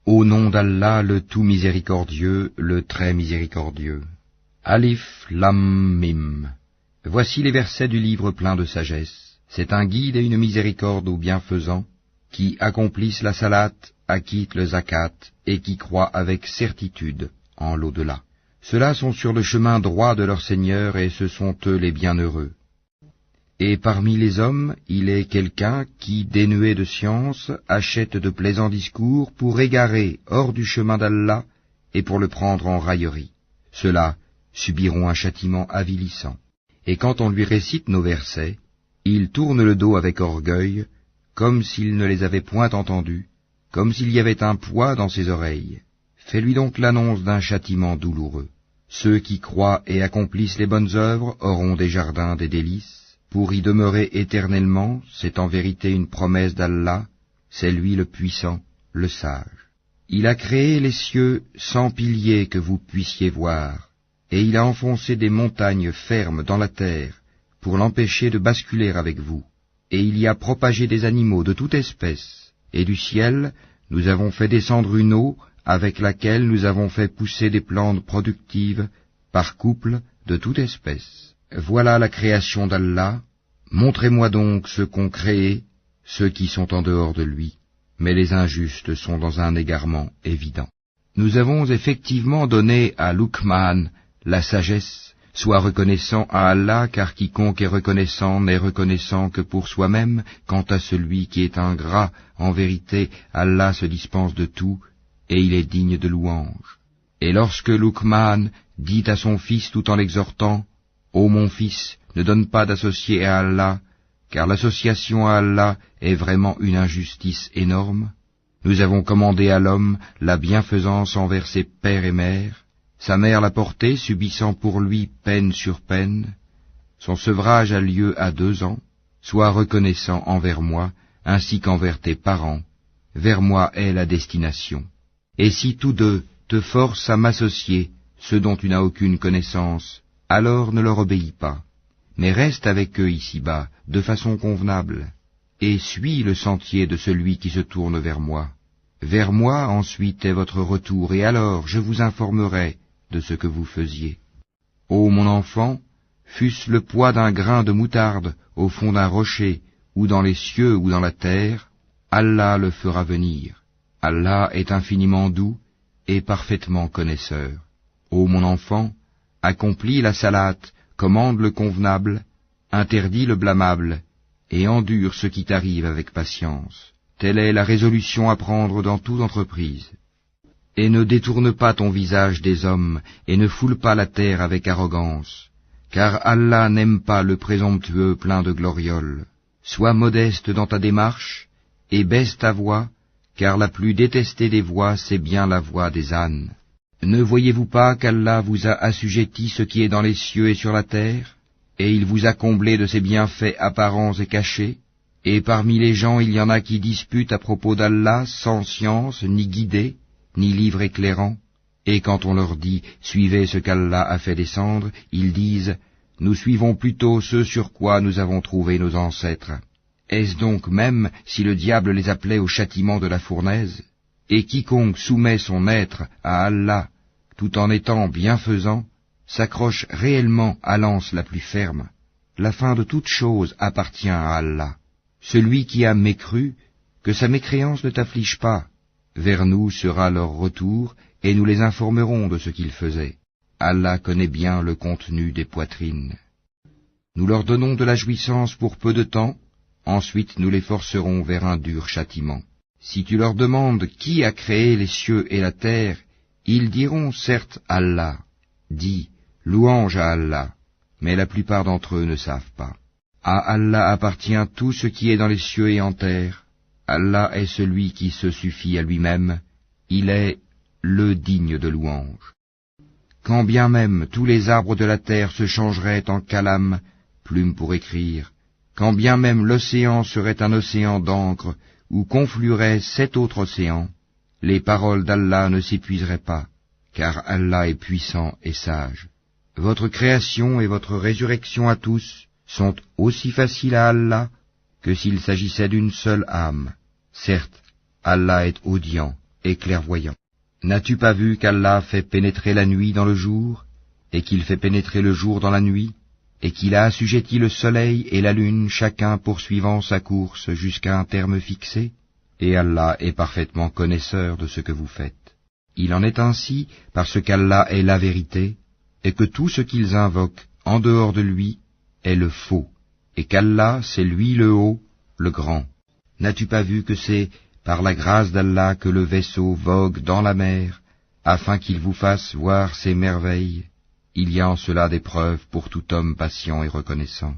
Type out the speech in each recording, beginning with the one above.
Au nom d'Allah, le tout miséricordieux, le très miséricordieux. Alif Lam Mim. Voici les versets du livre plein de sagesse. C'est un guide et une miséricorde aux bienfaisants, qui accomplissent la salate, acquittent le zakat, et qui croient avec certitude en l'au-delà. Ceux-là sont sur le chemin droit de leur Seigneur, et ce sont eux les bienheureux. Et parmi les hommes, il est quelqu'un qui, dénué de science, achète de plaisants discours pour égarer hors du chemin d'Allah et pour le prendre en raillerie. Ceux-là subiront un châtiment avilissant. Et quand on lui récite nos versets, il tourne le dos avec orgueil, comme s'il ne les avait point entendus, comme s'il y avait un poids dans ses oreilles. Fais-lui donc l'annonce d'un châtiment douloureux. Ceux qui croient et accomplissent les bonnes œuvres auront des jardins des délices. Pour y demeurer éternellement, c'est en vérité une promesse d'Allah, c'est lui le puissant, le sage. Il a créé les cieux sans piliers que vous puissiez voir, et il a enfoncé des montagnes fermes dans la terre, pour l'empêcher de basculer avec vous. Et il y a propagé des animaux de toute espèce, et du ciel, nous avons fait descendre une eau, avec laquelle nous avons fait pousser des plantes productives, par couple de toute espèce. Voilà la création d'Allah, montrez-moi donc ceux qu'ont créé, ceux qui sont en dehors de lui, mais les injustes sont dans un égarement évident. Nous avons effectivement donné à Luqman la sagesse, sois reconnaissant à Allah, car quiconque est reconnaissant n'est reconnaissant que pour soi-même, quant à celui qui est ingrat, en vérité, Allah se dispense de tout, et il est digne de louange. Et lorsque Luqman dit à son fils tout en l'exhortant, « Ô mon fils, ne donne pas d'associé à Allah, car l'association à Allah est vraiment une injustice énorme. Nous avons commandé à l'homme la bienfaisance envers ses pères et mères. Sa mère l'a porté, subissant pour lui peine sur peine. Son sevrage a lieu à 2 ans. Sois reconnaissant envers moi, ainsi qu'envers tes parents. Vers moi est la destination. Et si tous deux te forcent à m'associer, ce dont tu n'as aucune connaissance, alors ne leur obéis pas, mais reste avec eux ici-bas, de façon convenable, et suis le sentier de celui qui se tourne vers moi. Vers moi ensuite est votre retour, et alors je vous informerai de ce que vous faisiez. Ô mon enfant, fût-ce le poids d'un grain de moutarde au fond d'un rocher, ou dans les cieux ou dans la terre, Allah le fera venir. Allah est infiniment doux et parfaitement connaisseur. Ô mon enfant, accomplis la salate, commande le convenable, interdis le blâmable, et endure ce qui t'arrive avec patience. Telle est la résolution à prendre dans toute entreprise. Et ne détourne pas ton visage des hommes, et ne foule pas la terre avec arrogance, car Allah n'aime pas le présomptueux plein de glorioles. Sois modeste dans ta démarche, et baisse ta voix, car la plus détestée des voix, c'est bien la voix des ânes. Ne voyez-vous pas qu'Allah vous a assujetti ce qui est dans les cieux et sur la terre, et il vous a comblé de ses bienfaits apparents et cachés, et parmi les gens il y en a qui disputent à propos d'Allah sans science, ni guidée, ni livre éclairant, et quand on leur dit « Suivez ce qu'Allah a fait descendre », ils disent « Nous suivons plutôt ce sur quoi nous avons trouvé nos ancêtres ». Est-ce donc même si le diable les appelait au châtiment de la fournaise? Et quiconque soumet son être à Allah, tout en étant bienfaisant, s'accroche réellement à l'anse la plus ferme. La fin de toute chose appartient à Allah. Celui qui a mécru, que sa mécréance ne t'afflige pas. Vers nous sera leur retour, et nous les informerons de ce qu'ils faisaient. Allah connaît bien le contenu des poitrines. Nous leur donnons de la jouissance pour peu de temps, ensuite nous les forcerons vers un dur châtiment. Si tu leur demandes qui a créé les cieux et la terre, ils diront certes Allah. Dis, louange à Allah, mais la plupart d'entre eux ne savent pas. À Allah appartient tout ce qui est dans les cieux et en terre. Allah est celui qui se suffit à lui-même, il est le digne de louange. Quand bien même tous les arbres de la terre se changeraient en calame, plume pour écrire, quand bien même l'océan serait un océan d'encre, où conflueraient 7 autres océans, les paroles d'Allah ne s'épuiseraient pas, car Allah est puissant et sage. Votre création et votre résurrection à tous sont aussi faciles à Allah que s'il s'agissait d'une seule âme. Certes, Allah est audient et clairvoyant. N'as-tu pas vu qu'Allah fait pénétrer la nuit dans le jour, et qu'il fait pénétrer le jour dans la nuit, et qu'il a assujetti le soleil et la lune, chacun poursuivant sa course jusqu'à un terme fixé? Et Allah est parfaitement connaisseur de ce que vous faites. Il en est ainsi parce qu'Allah est la vérité, et que tout ce qu'ils invoquent en dehors de lui est le faux, et qu'Allah c'est lui le haut, le grand. N'as-tu pas vu que c'est par la grâce d'Allah que le vaisseau vogue dans la mer, afin qu'il vous fasse voir ses merveilles? Il y a en cela des preuves pour tout homme patient et reconnaissant.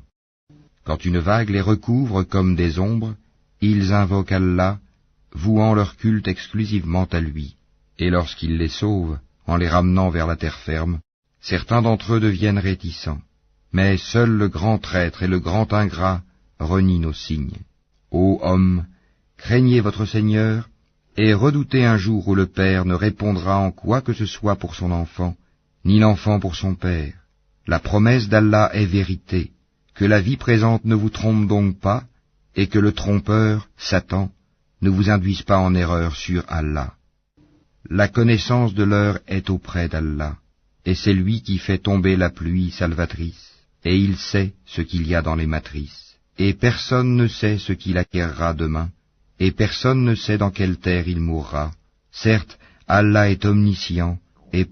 Quand une vague les recouvre comme des ombres, ils invoquent Allah, vouant leur culte exclusivement à lui. Et lorsqu'il les sauve, en les ramenant vers la terre ferme, certains d'entre eux deviennent réticents. Mais seul le grand traître et le grand ingrat renient nos signes. Ô hommes, craignez votre Seigneur, et redoutez un jour où le père ne répondra en quoi que ce soit pour son enfant, ni l'enfant pour son père. La promesse d'Allah est vérité, que la vie présente ne vous trompe donc pas, et que le trompeur, Satan, ne vous induise pas en erreur sur Allah. La connaissance de l'heure est auprès d'Allah, et c'est lui qui fait tomber la pluie salvatrice, et il sait ce qu'il y a dans les matrices, et personne ne sait ce qu'il acquérera demain, et personne ne sait dans quelle terre il mourra. Certes, Allah est omniscient, et